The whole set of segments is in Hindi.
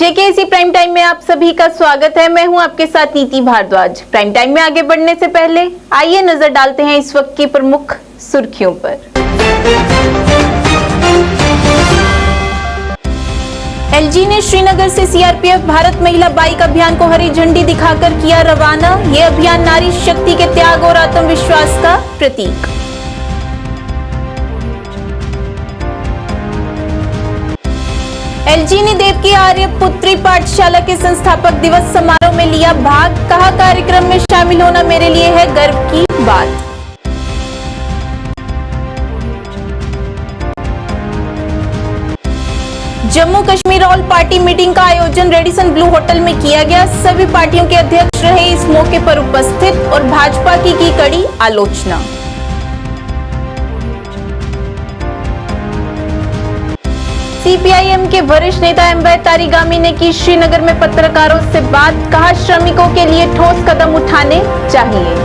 जेकेसी प्राइम टाइम में आप सभी का स्वागत है। मैं हूं आपके साथ नीति भारद्वाज। प्राइम टाइम में आगे बढ़ने से पहले आइए नजर डालते हैं इस वक्त की प्रमुख सुर्खियों पर। एलजी ने श्रीनगर से सीआरपीएफ भारत महिला बाइक अभियान को हरी झंडी दिखाकर किया रवाना। ये अभियान नारी शक्ति के त्याग और आत्मविश्वास का प्रतीक। एलजी ने देवकी आर्य पुत्री पाठशाला के संस्थापक दिवस समारोह में लिया भाग। कहा, कार्यक्रम में शामिल होना मेरे लिए है गर्व की बात। Jammu Kashmir all party meeting का आयोजन रेडिसन ब्लू होटल में किया गया। सभी पार्टियों के अध्यक्ष रहे इस मौके पर उपस्थित और भाजपा की कड़ी आलोचना। सीपीआईएम के वरिष्ठ नेता एमवाई तारिगामी ने की श्रीनगर में पत्रकारों से बात। कहा, श्रमिकों के लिए ठोस कदम उठाने चाहिए।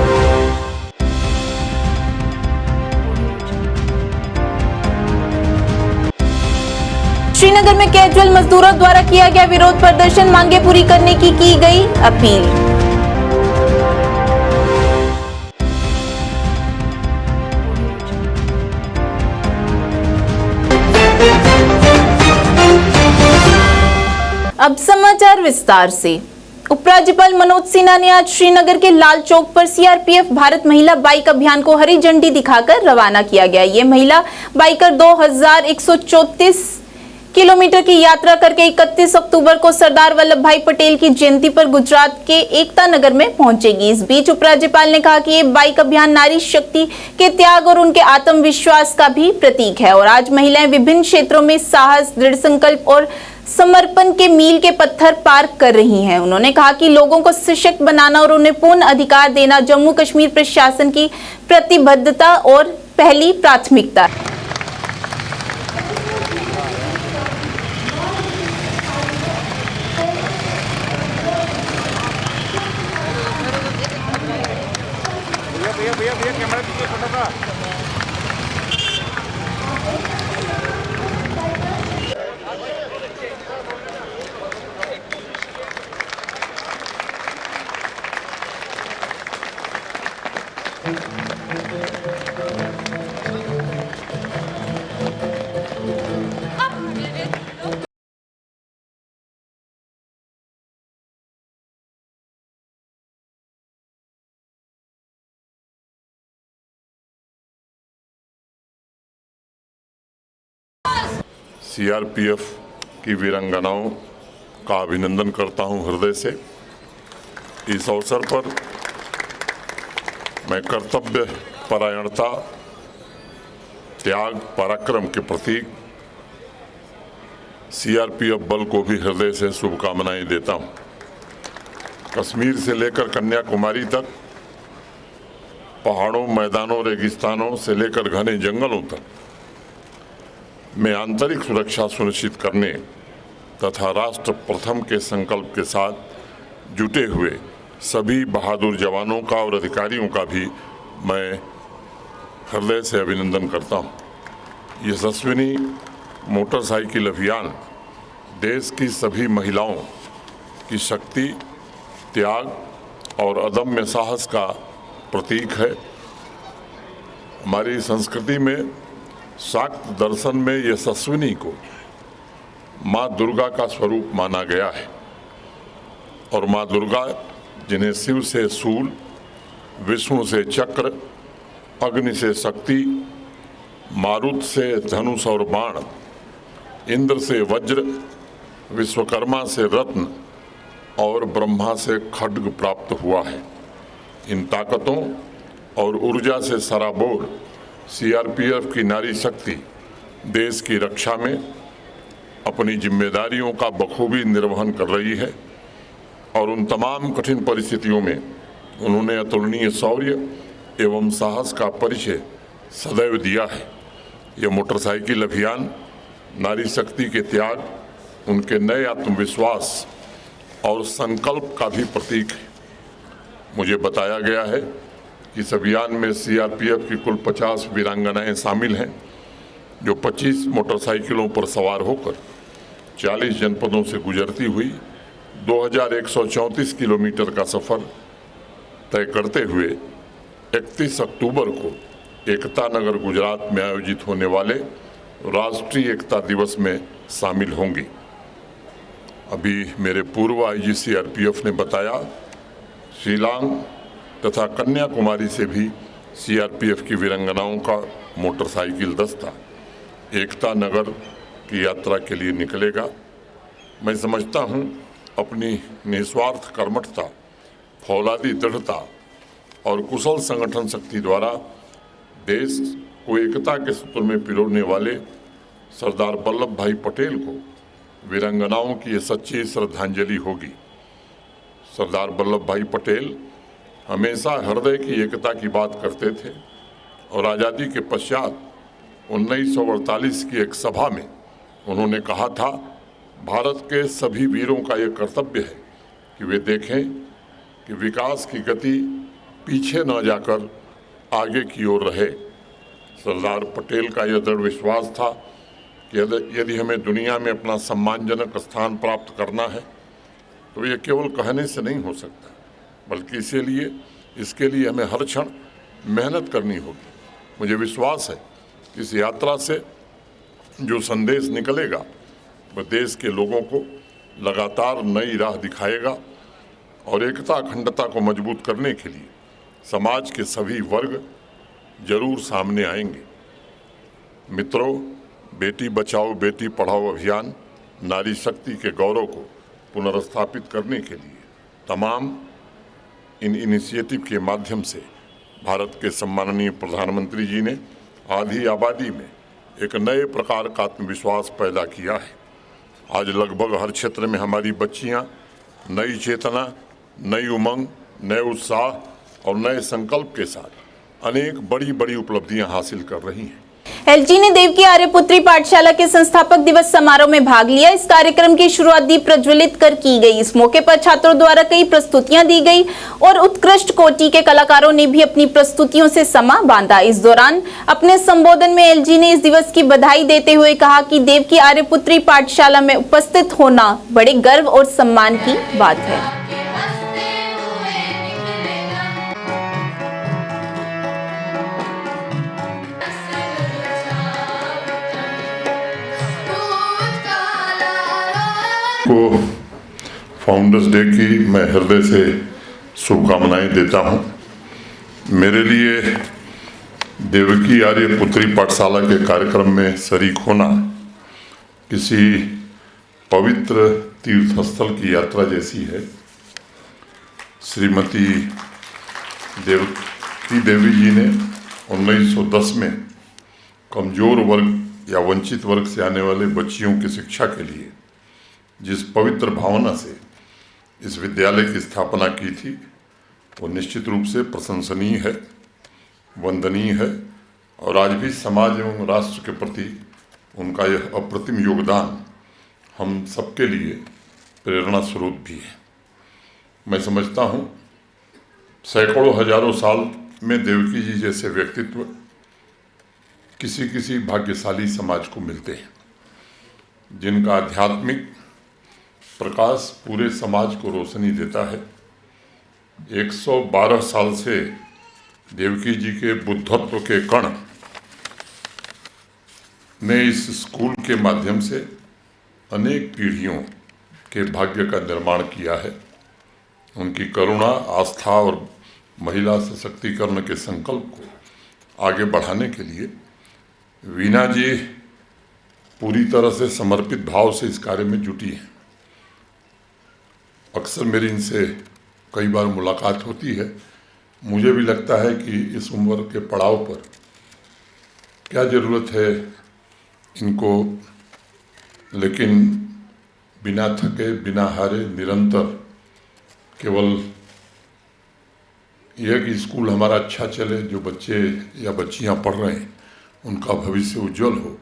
श्रीनगर में कैजुअल मजदूरों द्वारा किया गया विरोध प्रदर्शन। मांगे पूरी करने की गई अपील। अब समाचार विस्तार से। उपराज्यपाल मनोज सिन्हा ने आज श्रीनगर के लाल चौक पर सीआरपीएफ भारत महिला बाइक अभियान को हरी झंडी दिखाकर रवाना किया गया। ये महिला बाइकर 2134 किलोमीटर की यात्रा करके 31 अक्टूबर को सरदार वल्लभ भाई पटेल की जयंती पर गुजरात के एकता नगर में पहुंचेगी। इस बीच उपराज्यपाल ने कहा कि ये बाइक अभियान नारी शक्ति के त्याग और उनके आत्मविश्वास का भी प्रतीक है और आज महिलाएं विभिन्न क्षेत्रों में साहस, दृढ़ संकल्प और समर्पण के मील के पत्थर पार कर रही हैं। उन्होंने कहा कि लोगों को सशक्त बनाना और उन्हें पूर्ण अधिकार देना जम्मू कश्मीर प्रशासन की प्रतिबद्धता और पहली प्राथमिकता है। भैया कैमरा दीजिए छोटा सा। सीआरपीएफ की वीरांगनाओं का अभिनंदन करता हूं हृदय से। इस अवसर पर मैं कर्तव्य परायणता, त्याग, पराक्रम के प्रतीक सीआरपीएफ बल को भी हृदय से शुभकामनाएं देता हूं। कश्मीर से लेकर कन्याकुमारी तक, पहाड़ों, मैदानों, रेगिस्तानों से लेकर घने जंगलों तक में आंतरिक सुरक्षा सुनिश्चित करने तथा राष्ट्र प्रथम के संकल्प के साथ जुटे हुए सभी बहादुर जवानों का और अधिकारियों का भी मैं हृदय से अभिनंदन करता हूं। यशस्विनी मोटरसाइकिल अभियान देश की सभी महिलाओं की शक्ति, त्याग और अदम्य साहस का प्रतीक है। हमारी संस्कृति में शाक्त दर्शन में यशस्विनी को माँ दुर्गा का स्वरूप माना गया है और माँ दुर्गा, जिन्हें शिव से शूल, विष्णु से चक्र, अग्नि से शक्ति, मारुत से धनुष और बाण, इंद्र से वज्र, विश्वकर्मा से रत्न और ब्रह्मा से खड्ग प्राप्त हुआ है। इन ताकतों और ऊर्जा से सराबोर सीआरपीएफ की नारी शक्ति देश की रक्षा में अपनी जिम्मेदारियों का बखूबी निर्वहन कर रही है और उन तमाम कठिन परिस्थितियों में उन्होंने अतुलनीय शौर्य एवं साहस का परिचय सदैव दिया है। यह मोटरसाइकिल अभियान नारी शक्ति के त्याग, उनके नए आत्मविश्वास और संकल्प का भी प्रतीक है। मुझे बताया गया है इस अभियान में सीआरपीएफ की कुल 50 वीरांगनाएं शामिल हैं जो 25 मोटरसाइकिलों पर सवार होकर 40 जनपदों से गुजरती हुई 2134 किलोमीटर का सफर तय करते हुए 31 अक्टूबर को एकता नगर गुजरात में आयोजित होने वाले राष्ट्रीय एकता दिवस में शामिल होंगी। अभी मेरे पूर्व आईजी सीआरपीएफ ने बताया, शिलांग तथा कन्याकुमारी से भी सीआरपीएफ की वीरांगनाओं का मोटरसाइकिल दस्ता एकता नगर की यात्रा के लिए निकलेगा। मैं समझता हूं, अपनी निस्वार्थ कर्मठता, फौलादी दृढ़ता और कुशल संगठन शक्ति द्वारा देश को एकता के सूत्र में पिरोने वाले सरदार वल्लभ भाई पटेल को वीरांगनाओं की ये सच्ची श्रद्धांजलि होगी। सरदार वल्लभ भाई पटेल हमेशा हृदय की एकता की बात करते थे और आज़ादी के पश्चात 1948 की एक सभा में उन्होंने कहा था, भारत के सभी वीरों का यह कर्तव्य है कि वे देखें कि विकास की गति पीछे न जाकर आगे की ओर रहे। सरदार पटेल का यह दृढ़ विश्वास था कि यदि हमें दुनिया में अपना सम्मानजनक स्थान प्राप्त करना है तो ये केवल कहने से नहीं हो सकता, बल्कि इसके लिए हमें हर क्षण मेहनत करनी होगी। मुझे विश्वास है कि इस यात्रा से जो संदेश निकलेगा वह देश के लोगों को लगातार नई राह दिखाएगा और एकता अखंडता को मजबूत करने के लिए समाज के सभी वर्ग जरूर सामने आएंगे। मित्रों, बेटी बचाओ बेटी पढ़ाओ अभियान नारी शक्ति के गौरव को पुनर्स्थापित करने के लिए तमाम इन इनिशिएटिव के माध्यम से भारत के सम्माननीय प्रधानमंत्री जी ने आधी आबादी में एक नए प्रकार का आत्मविश्वास पैदा किया है। आज लगभग हर क्षेत्र में हमारी बच्चियां नई चेतना, नई उमंग, नए उत्साह और नए संकल्प के साथ अनेक बड़ी बड़ी उपलब्धियां हासिल कर रही हैं। एलजी ने देवकी आर्यपुत्री पाठशाला के संस्थापक दिवस समारोह में भाग लिया। इस कार्यक्रम की शुरुआत दीप प्रज्वलित कर की गई। इस मौके पर छात्रों द्वारा कई प्रस्तुतियां दी गई और उत्कृष्ट कोटि के कलाकारों ने भी अपनी प्रस्तुतियों से समा बांधा। इस दौरान अपने संबोधन में एलजी ने इस दिवस की बधाई देते हुए कहा कि देवकी आर्यपुत्री पाठशाला में उपस्थित होना बड़े गर्व और सम्मान की बात है। को फाउंडर्स डे की मैं हृदय से शुभकामनाएं देता हूं। मेरे लिए देवकी आर्यपुत्री पाठशाला के कार्यक्रम में शरीक होना किसी पवित्र तीर्थस्थल की यात्रा जैसी है। श्रीमती देवकी देवी जी ने 1910 में कमजोर वर्ग या वंचित वर्ग से आने वाले बच्चियों की शिक्षा के लिए जिस पवित्र भावना से इस विद्यालय की स्थापना की थी वो निश्चित रूप से प्रशंसनीय है, वंदनीय है और आज भी समाज एवं राष्ट्र के प्रति उनका यह अप्रतिम योगदान हम सबके लिए प्रेरणा स्रोत भी है। मैं समझता हूँ सैकड़ों हजारों साल में देवकी जी जैसे व्यक्तित्व किसी भाग्यशाली समाज को मिलते हैं, जिनका आध्यात्मिक प्रकाश पूरे समाज को रोशनी देता है। 112 साल से देवकी जी के बुद्धत्व के कण ने इस स्कूल के माध्यम से अनेक पीढ़ियों के भाग्य का निर्माण किया है। उनकी करुणा, आस्था और महिला सशक्तिकरण के संकल्प को आगे बढ़ाने के लिए वीना जी पूरी तरह से समर्पित भाव से इस कार्य में जुटी हैं। अक्सर मेरी इनसे कई बार मुलाकात होती है। मुझे भी लगता है कि इस उम्र के पड़ाव पर क्या ज़रूरत है इनको, लेकिन बिना थके, बिना हारे, निरंतर केवल यह कि स्कूल हमारा अच्छा चले, जो बच्चे या बच्चियां पढ़ रहे हैं उनका भविष्य उज्जवल हो,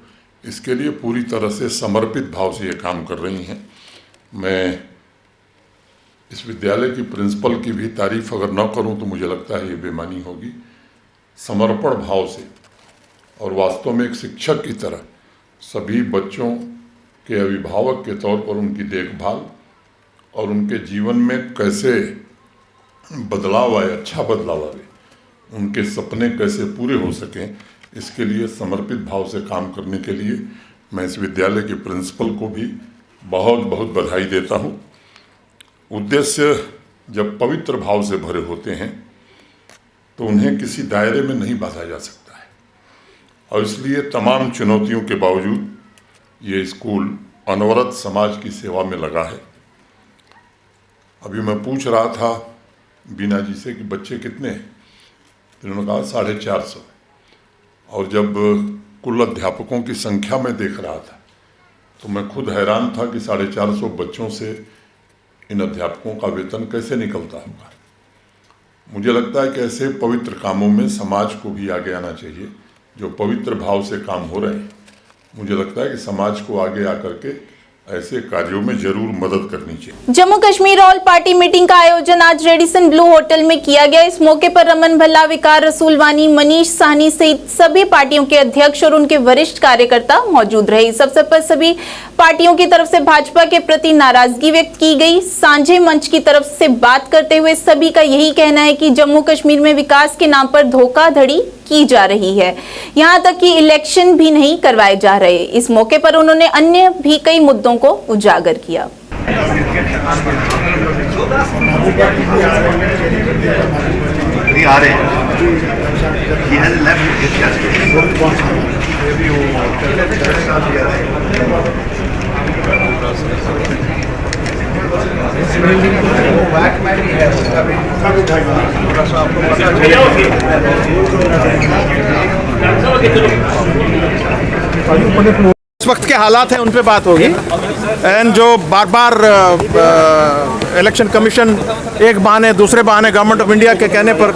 इसके लिए पूरी तरह से समर्पित भाव से ये काम कर रही हैं। मैं इस विद्यालय की प्रिंसिपल की भी तारीफ अगर न करूं तो मुझे लगता है ये बेमानी होगी। समर्पण भाव से और वास्तव में एक शिक्षक की तरह सभी बच्चों कि अभिभावक के तौर पर उनकी देखभाल और उनके जीवन में कैसे बदलाव आए, अच्छा बदलाव आए, उनके सपने कैसे पूरे हो सकें, इसके लिए समर्पित भाव से काम करने के लिए मैं इस विद्यालय के प्रिंसिपल को भी बहुत बहुत बधाई देता हूँ। उद्देश्य जब पवित्र भाव से भरे होते हैं तो उन्हें किसी दायरे में नहीं बांधा जा सकता है, और इसलिए तमाम चुनौतियों के बावजूद ये स्कूल अनवरत समाज की सेवा में लगा है। अभी मैं पूछ रहा था बीना जी से कि बच्चे कितने हैं, उन्होंने कहा 450, और जब कुल अध्यापकों की संख्या में देख रहा था तो मैं खुद हैरान था कि 450 बच्चों से इन अध्यापकों का वेतन कैसे निकलता होगा। मुझे लगता है कि ऐसे पवित्र कामों में समाज को भी आगे आना चाहिए। जो पवित्र भाव से काम हो रहे हैं, मुझे लगता है कि समाज को आगे आकर के ऐसे कार्यों में जरूर मदद करनी चाहिए। Jammu Kashmir all party meeting का आयोजन आज रेडिसन ब्लू होटल में किया गया। इस मौके पर रमन भल्ला, विकार रसूलवानी, मनीष साहनी सहित सभी पार्टियों के अध्यक्ष और उनके वरिष्ठ कार्यकर्ता मौजूद रहे। इस अवसर पर सभी पार्टियों की तरफ से भाजपा के प्रति नाराजगी व्यक्त की गई। सांझे मंच की तरफ से बात करते हुए सभी का यही कहना है कि जम्मू कश्मीर में विकास के नाम पर धोखाधड़ी की जा रही है, यहां तक कि इलेक्शन भी नहीं करवाए जा रहे। इस मौके पर उन्होंने अन्य भी कई मुद्दों को उजागर किया। इस वक्त के हालात हैं उन पे बात होगी। एंड जो बार बार इलेक्शन कमीशन एक बहाने दूसरे बहाने गवर्नमेंट ऑफ इंडिया के कहने पर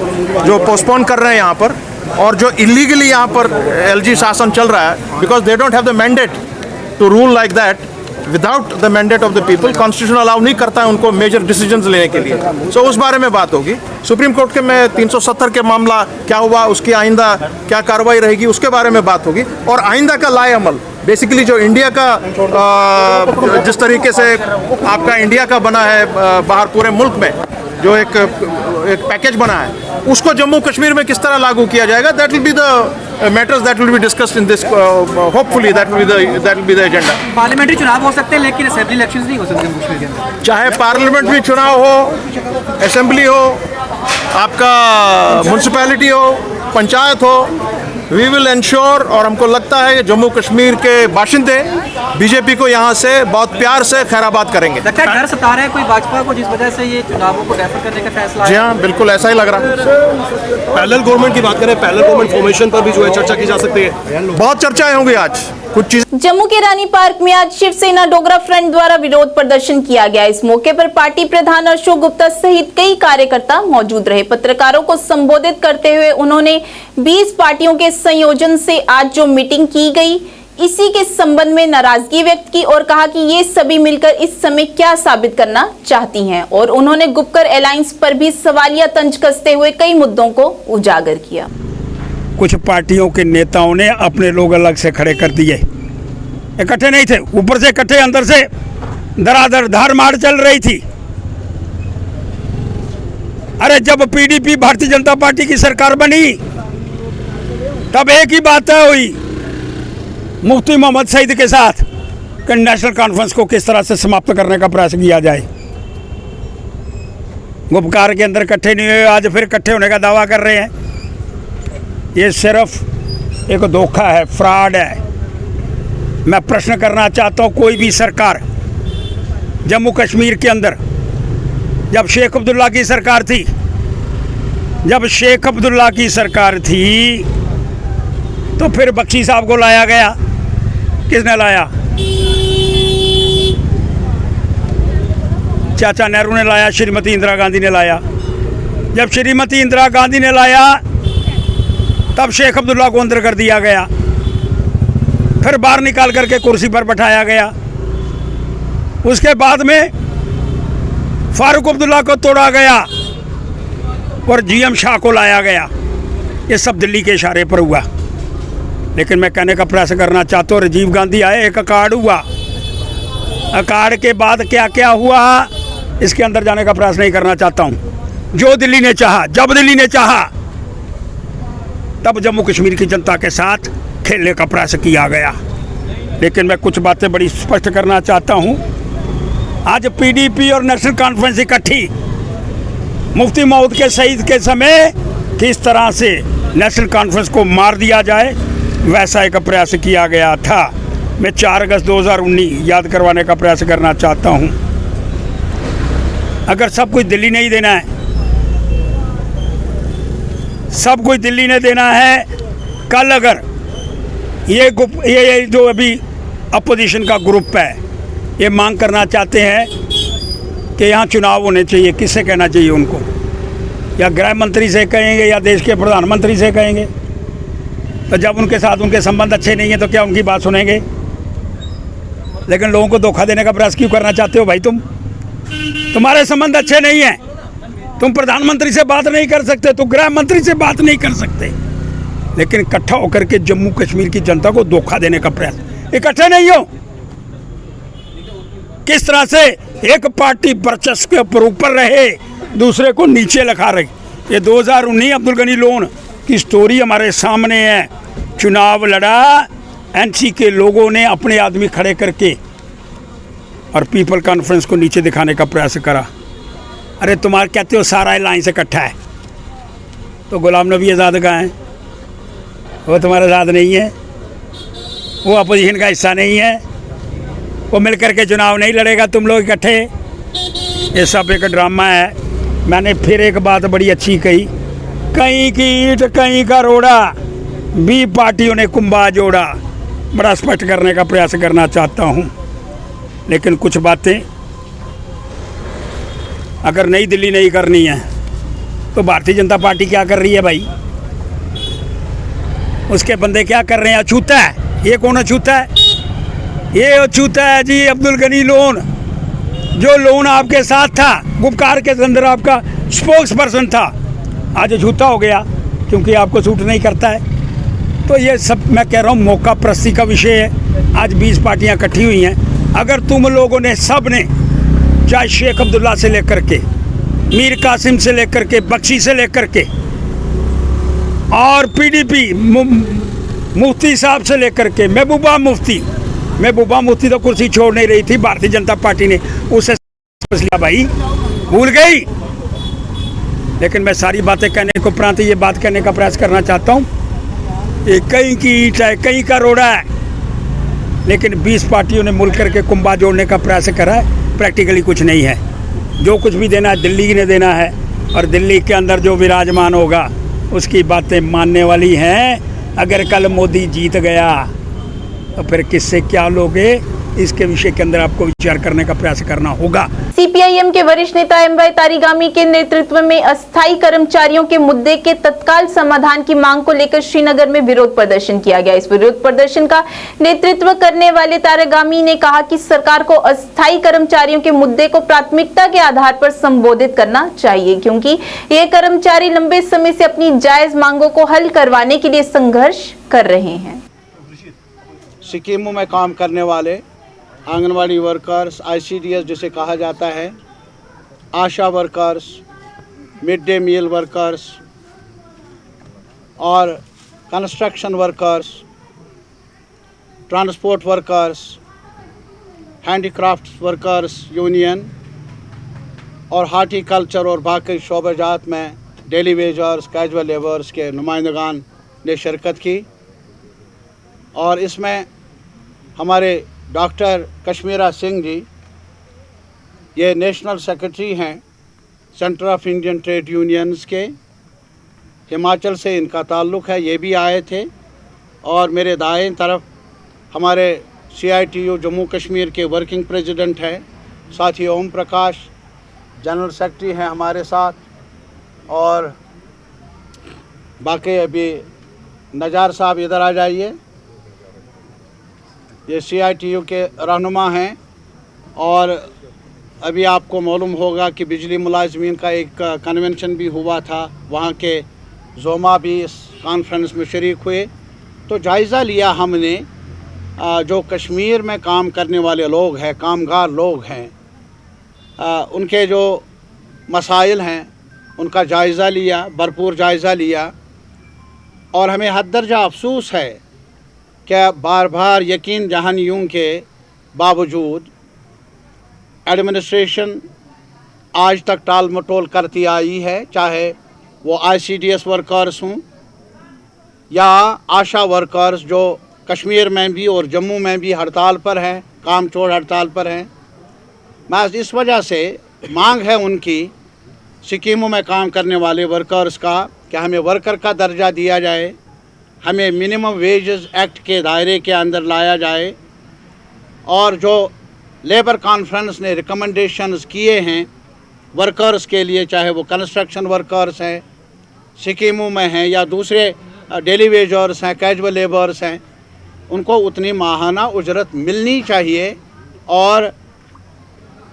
जो पोस्टपोन कर रहे हैं यहाँ पर, और जो इलीगली यहाँ पर एलजी शासन चल रहा है, because they don't have the mandate to rule like that without the mandate of the people. Constitution allow नहीं करता है उनको मेजर डिसीजंस लेने के लिए। सो उस बारे में बात होगी। सुप्रीम कोर्ट के में 370 के मामला क्या हुआ, उसकी आइंदा क्या कार्रवाई रहेगी, उसके बारे में बात होगी। और आइंदा का लाए अमल, बेसिकली जो इंडिया का जिस तरीके से आपका इंडिया का बना है बाहर पूरे मुल्क में जो एक पैकेज बना है, उसको जम्मू कश्मीर में किस तरह लागू किया जाएगा, that will be the matters that will be discussed in this, hopefully that will be the agenda. Parliamentary चुनाव हो सकते हैं लेकिन असेंबली इलेक्शंस नहीं हो सकते जम्मू कश्मीर के अंदर। चाहे पार्लियामेंट्री चुनाव हो, असेंबली हो, आपका म्यूनसिपैलिटी हो, पंचायत हो, वी विल इंश्योर। और हमको लगता है कि जम्मू कश्मीर के बाशिंदे बीजेपी को यहाँ से बहुत प्यार से खैराबाद करेंगे। लगता है डर सता रहा है कोई भाजपा को, जिस वजह से ये चुनावों को रेफर करने का फैसला। जी हाँ, बिल्कुल ऐसा ही लग रहा है। पैरेलल गवर्नमेंट की बात करें, पैरेलल गवर्नमेंट फॉर्मेशन पर भी जो है चर्चा की जा सकती है। बहुत चर्चाएं होंगी आज कुछ चीज। जम्मू के रानी पार्क में आज शिवसेना डोगरा फ्रंट द्वारा विरोध प्रदर्शन किया गया। इस मौके पर पार्टी प्रधान अशोक गुप्ता सहित कई कार्यकर्ता मौजूद रहे। पत्रकारों को संबोधित करते हुए उन्होंने 20 पार्टियों के संयोजन से आज जो मीटिंग की गई, इसी के संबंध में नाराजगी व्यक्त की और कहा कि ये सभी मिलकर इस समय क्या साबित करना चाहती हैं। और उन्होंने गुपकर अलायंस पर भी सवालिया तंज कसते हुए कई मुद्दों को उजागर किया। कुछ पार्टियों के नेताओं ने अपने लोग अलग से खड़े कर दिए, इकट्ठे नहीं थे, ऊपर से इकट्ठे, अंदर से धराधर धार मार चल रही थी। अरे जब पीडीपी भारतीय जनता पार्टी की सरकार बनी तब एक ही बात तय हुई मुफ्ती मोहम्मद सईद के साथ कि नेशनल कॉन्फ्रेंस को किस तरह से समाप्त करने का प्रयास किया जाए। गुपकार के अंदर इकट्ठे नहीं हुए, आज फिर इकट्ठे होने का दावा कर रहे हैं। ये सिर्फ एक धोखा है, फ्रॉड है। मैं प्रश्न करना चाहता हूँ, कोई भी सरकार जम्मू कश्मीर के अंदर, जब शेख अब्दुल्ला की सरकार थी, तो फिर बख्शी साहब को लाया गया। किसने लाया? चाचा नेहरू ने लाया, श्रीमती इंदिरा गांधी ने लाया। जब श्रीमती इंदिरा गांधी ने लाया तब शेख अब्दुल्ला को अंदर कर दिया गया, फिर बाहर निकाल करके कुर्सी पर बैठाया गया। उसके बाद में फारूक अब्दुल्ला को तोड़ा गया और जीएम शाह को लाया गया। ये सब दिल्ली के इशारे पर हुआ। लेकिन मैं कहने का प्रयास करना चाहता हूँ, राजीव गांधी आए, एक कार्ड हुआ, अकाड़ के बाद क्या क्या हुआ इसके अंदर जाने का प्रयास नहीं करना चाहता हूँ। जो दिल्ली ने चाहा, जब दिल्ली ने चाहा, तब जम्मू कश्मीर की जनता के साथ खेलने का प्रयास किया गया। लेकिन मैं कुछ बातें बड़ी स्पष्ट करना चाहता हूँ। आज पीडीपी और नेशनल कॉन्फ्रेंस इकट्ठी मुफ्ती मऊद के शहीद के समय किस तरह से नेशनल कॉन्फ्रेंस को मार दिया जाए, वैसा एक प्रयास किया गया था। मैं 4 अगस्त 2019 याद करवाने का प्रयास करना चाहता हूं। अगर सब कुछ दिल्ली ने ही देना है, सब कुछ दिल्ली ने देना है, कल अगर ये जो अभी अपोजिशन का ग्रुप है ये मांग करना चाहते हैं कि यहाँ चुनाव होने चाहिए, किससे कहना चाहिए उनको? या गृह मंत्री से कहेंगे या देश के प्रधानमंत्री से कहेंगे? तो जब उनके साथ उनके संबंध अच्छे नहीं हैं तो क्या उनकी बात सुनेंगे? लेकिन लोगों को धोखा देने का प्रयास क्यों करना चाहते हो भाई? तुम्हारे संबंध अच्छे नहीं हैं, तुम प्रधानमंत्री से बात नहीं कर सकते, तुम गृह मंत्री से बात नहीं कर सकते, लेकिन इकट्ठा होकर के जम्मू कश्मीर की जनता को धोखा देने का प्रयास, इकट्ठे नहीं हो। किस तरह से एक पार्टी वर्चस्व के ऊपर रहे, दूसरे को नीचे लगा रही। ये 2019 अब्दुल गनी लोन की स्टोरी हमारे सामने है। चुनाव लड़ा, एनसी के लोगों ने अपने आदमी खड़े करके और पीपल कॉन्फ्रेंस को नीचे दिखाने का प्रयास करा। अरे तुम्हारे कहते हो सारा अलायंस इकट्ठा है, तो गुलाम नबी आज़ाद कहाँ है? वो तुम्हारे साथ नहीं है, वो अपोजिशन का हिस्सा नहीं है, वो मिलकर के चुनाव नहीं लड़ेगा, तुम लोग इकट्ठे। ये सब एक ड्रामा है। मैंने फिर एक बात बड़ी अच्छी कही, कहीं की ईंट कहीं का रोड़ा, 20 पार्टियों ने कुंभा जोड़ा। बड़ा स्पष्ट करने का प्रयास करना चाहता हूँ। लेकिन कुछ बातें अगर नई दिल्ली नहीं करनी है तो भारतीय जनता पार्टी क्या कर रही है भाई? उसके बंदे क्या कर रहे हैं? अछूता है। ये कौन अछूता है? ये अछूता है जी अब्दुल गनी लोन, जो लोन आपके साथ था, गुपकार के अंदर आपका स्पोक्स पर्सन था, आज अछूता हो गया क्योंकि आपको सूट नहीं करता है। तो ये सब मैं कह रहा हूँ मौका प्रस्ती का विषय है। आज 20 पार्टियाँ इकट्ठी हुई हैं। अगर तुम लोगों ने सब ने, चाहे शेख अब्दुल्ला से लेकर के, मीर कासिम से लेकर के, बख्शी से लेकर के, और पीडीपी मुफ्ती साहब से लेकर के महबूबा मुफ्ती तो कुर्सी छोड़ नहीं रही थी, भारतीय जनता पार्टी ने उसे समझ लिया भाई, भूल गई। लेकिन मैं सारी बातें कहने को उपरांत ये बात कहने का प्रयास करना चाहता हूँ, ये कहीं की ईंट है, कहीं का रोड़ा है, लेकिन 20 पार्टियों ने मिलकर के कुंभा जोड़ने का प्रयास करा है। प्रैक्टिकली कुछ नहीं है। जो कुछ भी देना है दिल्ली ने देना है, और दिल्ली के अंदर जो विराजमान होगा उसकी बातें मानने वाली हैं। अगर कल मोदी जीत गया तो फिर किससे क्या लोगे, इसके विषय के अंदर आपको विचार करने का प्रयास करना होगा। सीपीआईएम के वरिष्ठ नेता एम.वाई. तारिगामी के नेतृत्व में अस्थायी कर्मचारियों के मुद्दे के तत्काल समाधान की मांग को लेकर श्रीनगर में विरोध प्रदर्शन किया गया। इस विरोध प्रदर्शन का नेतृत्व करने वाले तारिगामी ने कहा कि सरकार को अस्थायी कर्मचारियों के मुद्दे को प्राथमिकता के आधार पर संबोधित करना चाहिए, क्योंकि ये कर्मचारी लंबे समय से अपनी जायज मांगों को हल करवाने के लिए संघर्ष कर रहे हैं। स्कीमों में काम करने वाले आंगनवाड़ी वर्कर्स, आईसीडीएस जिसे कहा जाता है, ASHA workers, mid day meal workers और construction workers, transport workers, handicraft workers union और हार्टिकल्चर और बाकी शोबेजात में डेली वेजर्स, कैजुअल लेबर्स के नुमाइंदगान ने शिरकत की। और इसमें हमारे डॉक्टर कश्मीरा सिंह जी, ये नेशनल सेक्रेटरी हैं centre of Indian trade unions के, हिमाचल से इनका ताल्लुक़ है, ये भी आए थे। और मेरे दाएं तरफ हमारे CITU जम्मू कश्मीर के वर्किंग प्रेसिडेंट हैं, साथ ही ओम प्रकाश जनरल सेक्रेटरी हैं हमारे साथ, और बाकी अभी नज़ार साहब इधर आ जाइए, ये CITU के रहनुमा हैं। और अभी आपको मालूम होगा कि बिजली मुलाजमीन का एक कन्वेंशन भी हुआ था, वहाँ के जोमा भी इस कॉन्फ्रेंस में शरीक हुए। तो जायज़ा लिया हमने जो कश्मीर में काम करने वाले लोग हैं, कामगार लोग हैं, उनके जो मसाइल हैं उनका जायज़ा लिया, भरपूर जायज़ा लिया। और हमें हद दर्जा अफसोस है कि बार बार यकीन दहानियों के बावजूद एडमिनिस्ट्रेशन आज तक टाल मटोल करती आई है, चाहे वो ICDS वर्कर्स हों या आशा वर्कर्स जो कश्मीर में भी और जम्मू में भी हड़ताल पर हैं, काम छोड़ हड़ताल पर हैं। बस इस वजह से मांग है उनकी स्कीमों में काम करने वाले वर्कर्स का कि हमें वर्कर का दर्जा दिया जाए, हमें मिनिमम वेजेस एक्ट के दायरे के अंदर लाया जाए, और जो लेबर कॉन्फ्रेंस ने रिकमेंडेशंस किए हैं वर्कर्स के लिए, चाहे वो कंस्ट्रक्शन वर्कर्स हैं, स्कीमों में हैं या दूसरे डेली वेजर्स हैं, कैजुअल लेबर्स हैं, उनको उतनी माहाना उजरत मिलनी चाहिए और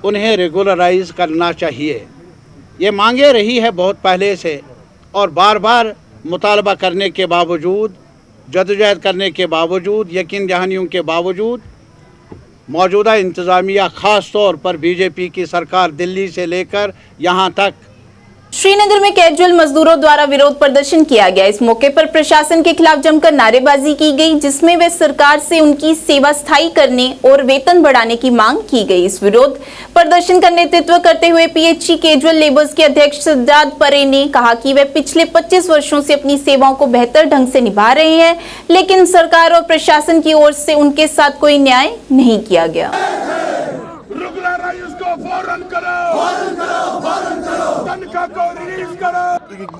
उन्हें रेगुलराइज करना चाहिए। ये मांगे रही है बहुत पहले से, और बार बार मुतालबा करने के बावजूद, जदोजहद करने के बावजूद, यकीन दहानियों के बावजूद मौजूदा इंतज़ामिया ख़ास तौर पर बीजेपी की सरकार दिल्ली से लेकर यहाँ तक। श्रीनगर में कैजुअल मजदूरों द्वारा विरोध प्रदर्शन किया गया। इस मौके पर प्रशासन के खिलाफ जमकर नारेबाजी की गई, जिसमें वे सरकार से उनकी सेवा स्थायी करने और वेतन बढ़ाने की मांग की गई। इस विरोध प्रदर्शन का नेतृत्व करते हुए PHC कैजुअल लेबर्स के अध्यक्ष सज्जाद परे ने कहा कि वे पिछले 25 वर्षों से अपनी सेवाओं को बेहतर ढंग से निभा रहे हैं, लेकिन सरकार और प्रशासन की ओर से उनके साथ कोई न्याय नहीं किया गया।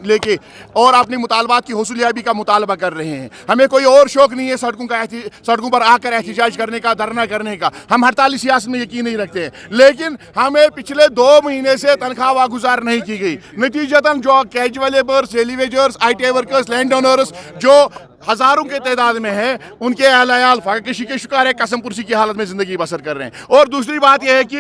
लेके और अपनी मुतालबात की हौसलियाबी का मुतालबा कर रहे हैं। हमें कोई और शौक नहीं है सड़कों पर आकर एहतजाज करने का, धरना करने का। हम हड़ताली सियासत में यकीन नहीं रखते हैं, लेकिन हमें पिछले 2 महीने से तनख्वाह वागुजार नहीं की गई। नतीजतन जो casual labours, daily wagers, ITI workers, land owners जो हज़ारों के तादाद में है, उनके अहल फाकशी के शिकार है, कसम पुरसी की हालत में ज़िंदगी बसर कर रहे हैं। और दूसरी बात यह है कि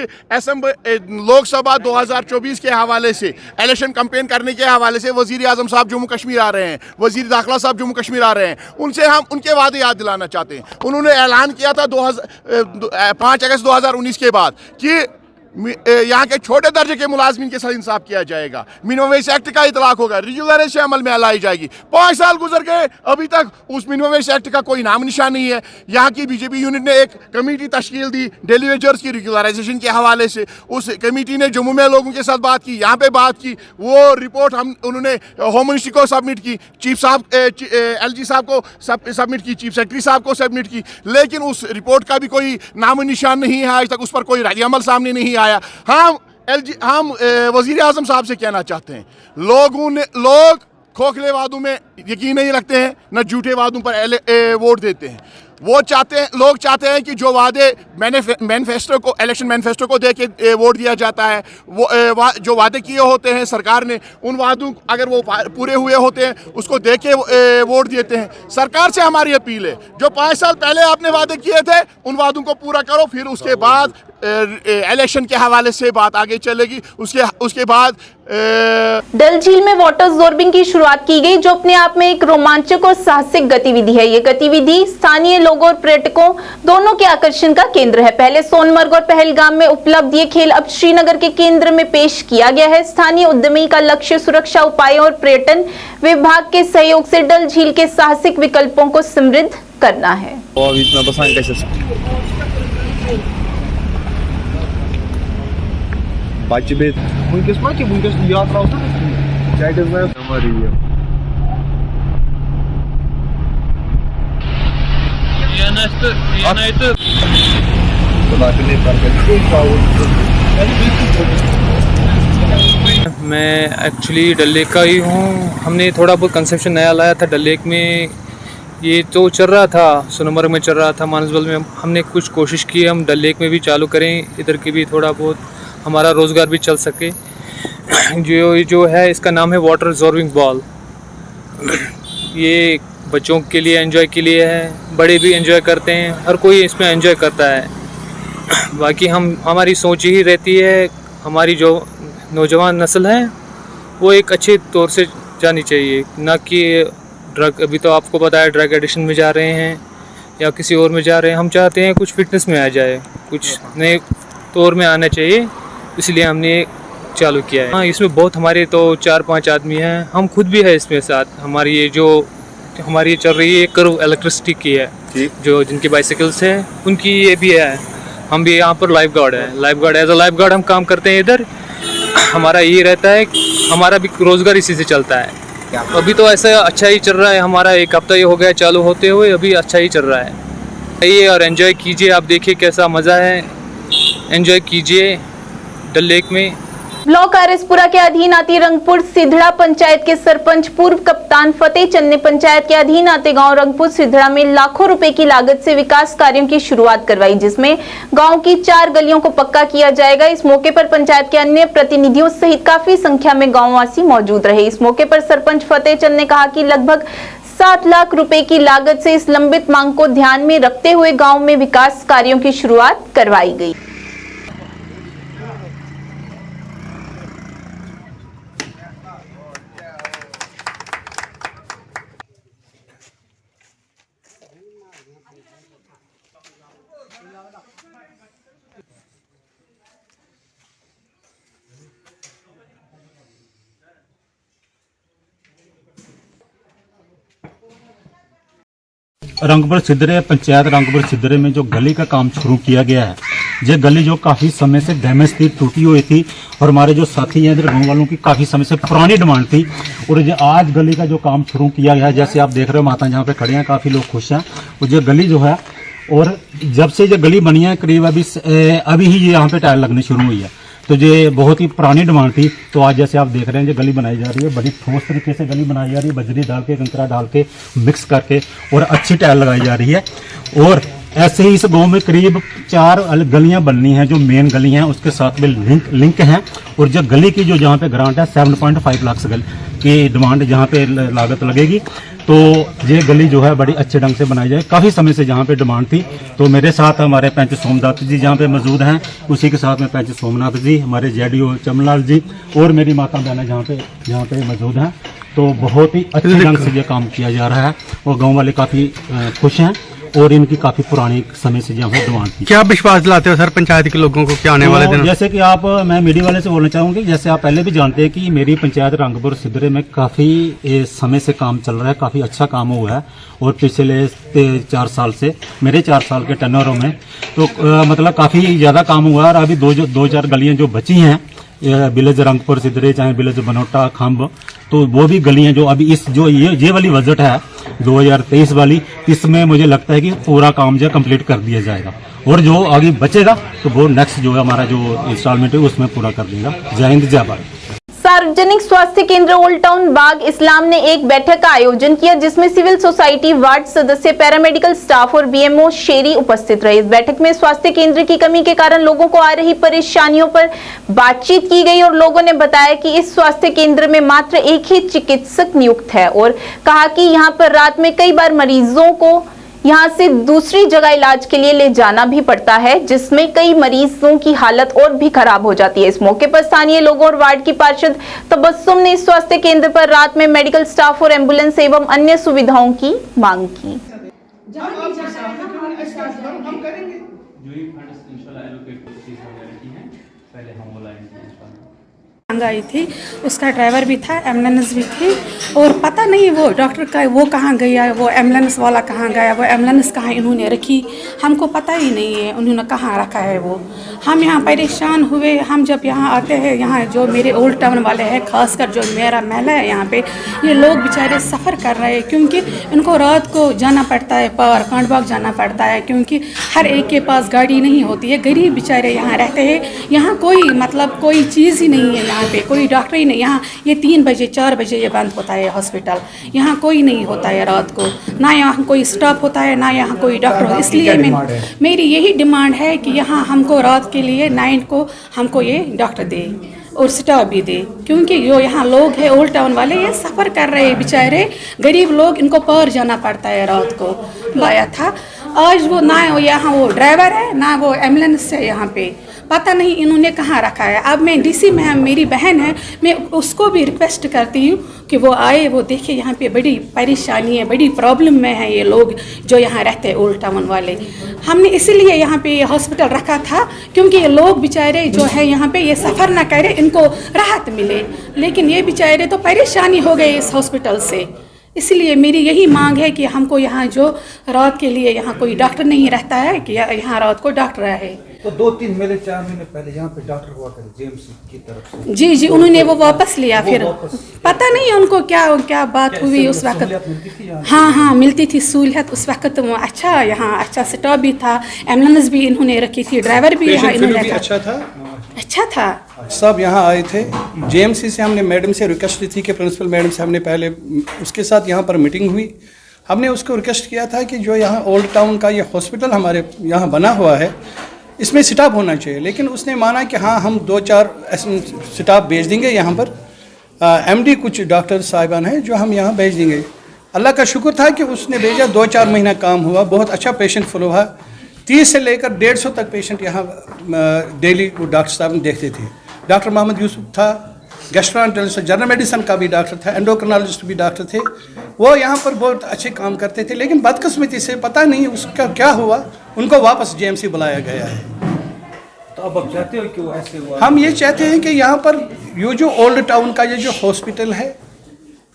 लोकसभा 2024 के हवाले से, इलेक्शन कैंपेन करने के हवाले से वज़ीर आज़म साहब जम्मू कश्मीर आ रहे हैं, वज़ीर दाखिला साहब जम्मू कश्मीर आ रहे हैं। उनसे हम उनके वादे याद दिलाना चाहते हैं। उन्होंने ऐलान किया था 5 अगस्त 2019 के बाद कि यहाँ के छोटे दर्जे के मुलाजमीन के साथ इंसाफ किया जाएगा, मिनिमम वेज एक्ट का इतलाक होगा, रेगुलराइजेशन अमल में लाई जाएगी। 5 साल गुजर गए, अभी तक उस मिनिमम वेज एक्ट का कोई नाम निशान नहीं है। यहाँ की बीजेपी यूनिट ने एक कमेटी तश्कील दी डेली वेजर्स की रेगुलराइजेशन के हवाले से। उस कमेटी ने जम्मू में लोगों के साथ बात की, यहाँ पे बात की। वो रिपोर्ट उन्होंने होम मिनिस्ट्री को सबमिट की, चीफ साहब LG साहब को सबमिट की, चीफ सेक्रेटरी साहब को सबमिट की, लेकिन उस रिपोर्ट का भी कोई नाम निशान नहीं है। आज तक उस पर कोई रद्द-ए-अमल सामने नहीं आया। हम वज़ीर आज़म साहब से कहना चाहते हैं, लोग खोखले वादों में यकीन नहीं रखते हैं, न झूठे वादों पर वोट देते हैं। लोग चाहते हैं कि जो वादे मैनिफेस्टो को, इलेक्शन मैनिफेस्टो को देके वोट दिया जाता है, वो जो वादे किए होते हैं सरकार ने, उन वादों अगर वो पूरे हुए होते हैं उसको देख के वोट देते हैं। सरकार से हमारी अपील है, जो 5 साल पहले आपने वादे किए थे उन वादों को पूरा करो, फिर उसके बाद इलेक्शन के हवाले से बात आगे चलेगी। उसके बाद डल झील में वाटर अब्जॉर्बिंग की शुरुआत की गई, जो अपने आप में एक रोमांचक और साहसिक गतिविधि है। ये गतिविधि स्थानीय लोगों और पर्यटकों दोनों के आकर्षण का केंद्र है। पहले सोनमर्ग और पहलगाम में उपलब्ध ये खेल अब श्रीनगर के केंद्र में पेश किया गया है। स्थानीय उद्यमी का लक्ष्य सुरक्षा उपायों और पर्यटन विभाग के सहयोग से डल झील के साहसिक विकल्पों को समृद्ध करना है। बच्चे भी वुनकस मा कि वुनकस यात्रा चैटस में हमारी मैं एक्चुअली डल लेक का ही हूँ। हमने थोड़ा बहुत कंसेप्शन नया लाया था डल लेक में। ये तो चल रहा था, सोनमर्ग में चल रहा था, मानसबल में हमने कुछ कोशिश की हम डल लेक में भी चालू करें, इधर की भी थोड़ा बहुत हमारा रोज़गार भी चल सके। जो है इसका नाम है वाटर अब्जॉर्बिंग बॉल। ये बच्चों के लिए एंजॉय के लिए है, बड़े भी एंजॉय करते हैं, हर कोई इसमें एंजॉय करता है। बाकी हमारी सोच ही रहती है, हमारी जो नौजवान नस्ल है वो एक अच्छे तौर से जानी चाहिए, ना कि ड्रग। अभी तो आपको पता है ड्रग एडिक्शन में जा रहे हैं, या किसी और में जा रहे हैं, हम चाहते हैं कुछ फिटनेस में आ जाए, कुछ नए तौर में आना चाहिए, इसलिए हमने चालू किया है। हाँ, इसमें बहुत हमारे तो 4-5 आदमी हैं, हम खुद भी है इसमें साथ। हमारी ये जो हमारी चल रही है कर्व इलेक्ट्रिसिटी की है, जो जिनकी बाइसिकल्स हैं उनकी ये भी है। हम भी यहाँ पर लाइफ गार्ड है, lifeguard as a lifeguard हम काम करते हैं इधर। हमारा ये रहता है, हमारा भी रोजगार इसी से चलता है। अभी तो ऐसा अच्छा ही चल रहा है हमारा, 1 हफ्ता ये हो गया चालू होते हुए, अभी अच्छा ही चल रहा है। आइए और एंजॉय कीजिए, आप देखिए कैसा मज़ा है, एंजॉय कीजिए डल लेक में। ब्लॉक आरएसपुरा के अधीन आती रंगपुर सिधड़ा पंचायत के सरपंच पूर्व कप्तान फतेह चंद ने पंचायत के अधीन आते गांव रंगपुर सिधड़ा में लाखों रुपए की लागत से विकास कार्यों की शुरुआत करवाई, जिसमें गांव की 4 गलियों को पक्का किया जाएगा। इस मौके पर पंचायत के अन्य प्रतिनिधियों सहित काफी संख्या में गाँववासी मौजूद रहे। इस मौके पर सरपंच फतेह चंद ने कहा कि लगभग 7 लाख रुपए की लागत से इस लंबित मांग को ध्यान में रखते हुए गाँव में विकास कार्यों की शुरुआत करवाई गई। रंगपुर सिद्धरे पंचायत रंगपुर सिद्धरे में जो गली का काम शुरू किया गया है, ये गली जो काफ़ी समय से डैमेज थी, टूटी हुई थी, और हमारे जो साथी हैं इधर गाँव वालों की काफ़ी समय से पुरानी डिमांड थी। और ये आज गली का जो काम शुरू किया गया है, जैसे आप देख रहे हो माता जहाँ पे खड़े हैं, काफ़ी लोग खुश हैं। और ये गली जो है, और जब से ये गली बनी है करीब अभी ही ये यहाँ पे टायर लगनी शुरू हुई है, तो ये बहुत ही पुरानी डिमांड थी। तो आज जैसे आप देख रहे हैं, ये गली बनाई जा रही है, बड़ी ठोस तरीके से गली बनाई जा रही है, बजरी डाल के, कंकरा डाल के, मिक्स करके, और अच्छी टाइल लगाई जा रही है। और ऐसे ही इस गांव में करीब 4 गलियां बननी हैं, जो मेन गली हैं उसके साथ में लिंक हैं। और जो गली की जो जहाँ पे ग्रांट है 7.5 लाख से की डिमांड जहाँ पे लागत लगेगी, तो ये गली जो है बड़ी अच्छे ढंग से बनाई जाए। काफ़ी समय से जहाँ पे डिमांड थी। तो मेरे साथ हमारे पंच सोमनाथ जी जहाँ पे मौजूद हैं, उसी के साथ में पंच सोमनाथ जी, हमारे जेडीओ चमनलाल जी, और मेरी माता बहन जहाँ पे मौजूद हैं। तो बहुत ही अच्छे ढंग से ये काम किया जा रहा है, और गाँव वाले काफ़ी खुश हैं, और इनकी काफी पुरानी समय से यहाँ पर डिमांड थी। क्या विश्वास दिलाते हो सर पंचायत के लोगों को, क्या आने वाले दिन? जैसे कि आप, मैं मीडिया वाले से बोलना चाहूंगी, जैसे आप पहले भी जानते हैं कि मेरी पंचायत रंगपुर सिद्धरे में काफी समय से काम चल रहा है, काफी अच्छा काम हुआ है। और पिछले 4 साल से, मेरे 4 साल के टर्नओवर में, तो मतलब काफी ज्यादा काम हुआ है। और अभी 2-4 गलियां जो बची हैं, विलेज रंगपुर सिद्धरे, चाहे विलेज बनोटा खम्ब, तो वो भी गलियां जो अभी इस जो ये वाली बजट है 2023 वाली, इसमें मुझे लगता है कि पूरा काम जो कंप्लीट कर दिया जाएगा। और जो आगे बचेगा तो वो नेक्स्ट जो है हमारा जो इंस्टॉलमेंट है उसमें पूरा कर देगा। जय हिंद, जय भारत। सार्वजनिक स्वास्थ्य केंद्र ओल्ड टाउन बाग इस्लाम ने एक बैठक का आयोजन किया, जिसमें सिविल सोसाइटी, वार्ड सदस्य, पैरामेडिकल स्टाफ और बीएमओ शेरी उपस्थित रहे। इस बैठक में स्वास्थ्य केंद्र की कमी के कारण लोगों को आ रही परेशानियों पर बातचीत की गई, और लोगों ने बताया कि इस स्वास्थ्य केंद्र में मात्र एक ही चिकित्सक नियुक्त है, और कहा कि यहां पर रात में कई बार मरीजों को यहां से दूसरी जगह इलाज के लिए ले जाना भी पड़ता है, जिसमें कई मरीजों की हालत और भी खराब हो जाती है। इस मौके पर स्थानीय लोगों और वार्ड की पार्षद तबस्सुम ने इस स्वास्थ्य केंद्र पर रात में मेडिकल स्टाफ और एम्बुलेंस एवं अन्य सुविधाओं की मांग की। आई थी, उसका ड्राइवर भी था, एम्बुलेंस भी थी, और पता नहीं वो डॉक्टर का वो कहाँ गया, वो एम्बुलेंस वाला कहाँ गया, वो एम्बुलेंस कहाँ इन्होंने रखी, हमको पता ही नहीं है उन्होंने कहाँ रखा है। वो हम यहाँ परेशान हुए। हम जब यहाँ आते हैं, यहाँ जो मेरे ओल्ड टाउन वाले हैं, खासकर जो मेरा महला है यहाँ पे, ये लोग बेचारे सफ़र कर रहे हैं, क्योंकि इनको रात को जाना पड़ता है, पार कांडबाग जाना पड़ता है, क्योंकि हर एक के पास गाड़ी नहीं होती है। गरीब बेचारे यहाँ रहते हैं। यहाँ कोई मतलब कोई चीज़ ही नहीं है, यहाँ पे कोई डॉक्टर ही नहीं। यहाँ ये 3 बजे 4 बजे ये बंद होता है हॉस्पिटल। यहाँ कोई नहीं होता है रात को, ना यहाँ कोई स्टाफ होता है, ना यहाँ कोई डॉक्टर हो। इसलिए मेरी यही डिमांड है कि यहाँ हमको रात के लिए 9 को हमको ये डॉक्टर दे। और स्टॉप भी दे, क्योंकि जो यहाँ लोग हैं ओल्ड टाउन वाले ये सफ़र कर रहे हैं बेचारे गरीब लोग, इनको पार जाना पड़ता है। रात को लाया था, आज वो ना यहाँ वो ड्राइवर है ना वो एम्बुलेंस है, यहाँ पे पता नहीं इन्होंने कहाँ रखा है। अब मैं डीसी मैम मेरी बहन है, मैं उसको भी रिक्वेस्ट करती हूँ कि वो आए, वो देखे यहाँ पे बड़ी परेशानी है, बड़ी प्रॉब्लम में है ये लोग जो यहाँ रहते हैं ओल्ड टाउन वाले। हमने इसीलिए यहाँ पे ये हॉस्पिटल रखा था क्योंकि ये लोग बेचारे जो है यहाँ पे ये सफ़र ना करें, इनको राहत मिले, लेकिन ये बेचारे तो परेशानी हो गए इस हॉस्पिटल से। इसलिए मेरी यही मांग है कि हमको यहाँ जो रात के लिए यहाँ कोई डॉक्टर नहीं रहता है कि यहाँ रात को डॉक्टर रहे। तो 2-3 महीने 4 महीने पहले यहाँ पे डॉक्टर हुआ करे जेएमसी की तरफ से। जी जी, उन्होंने वो वापस लिया, फिर पता नहीं उनको क्या बात हुई उस वक्त। हाँ, मिलती थी सहूलियत उस वक्त। वो अच्छा यहाँ अच्छा स्टॉप भी था, एम्बुलेंस भी इन्होंने रखी थी, ड्राइवर भी यहाँ इन्होंने अच्छा था। सब यहाँ आए थे। जेएमसी से हमने मैडम से रिक्वेस्ट की थी कि प्रिंसिपल मैडम से हमने पहले उसके साथ यहाँ पर मीटिंग हुई, हमने उसको रिक्वेस्ट किया था कि जो यहाँ ओल्ड टाउन का ये हॉस्पिटल हमारे यहाँ बना हुआ है इसमें स्टाफ होना चाहिए, लेकिन उसने माना कि हाँ हम 2-4 स्टाफ भेज देंगे यहाँ पर, एमडी कुछ डॉक्टर साहिबान हैं जो हम यहाँ भेज देंगे। अल्लाह का शुक्र था कि उसने भेजा, 2-4 महीना काम हुआ, बहुत अच्छा पेशेंट फ्लो हुआ। 30 से लेकर 150 तक पेशेंट यहाँ डेली डॉक्टर साहब देखते थे। डॉक्टर मोहम्मद यूसुफ था, गैस्ट्रोएंटरोलॉजिस्ट, जनरल मेडिसिन का भी डॉक्टर था, एंडोक्रिनोलॉजिस्ट भी डॉक्टर थे, वो यहाँ पर बहुत अच्छे काम करते थे। लेकिन बदकिस्मती से पता नहीं उसका क्या हुआ, उनको वापस जेएमसी बुलाया गया है। तो अब आप चाहते हो कि वो ऐसे हुआ? हम ये चाहते हैं कि यहाँ पर ये जो ओल्ड टाउन का ये जो हॉस्पिटल है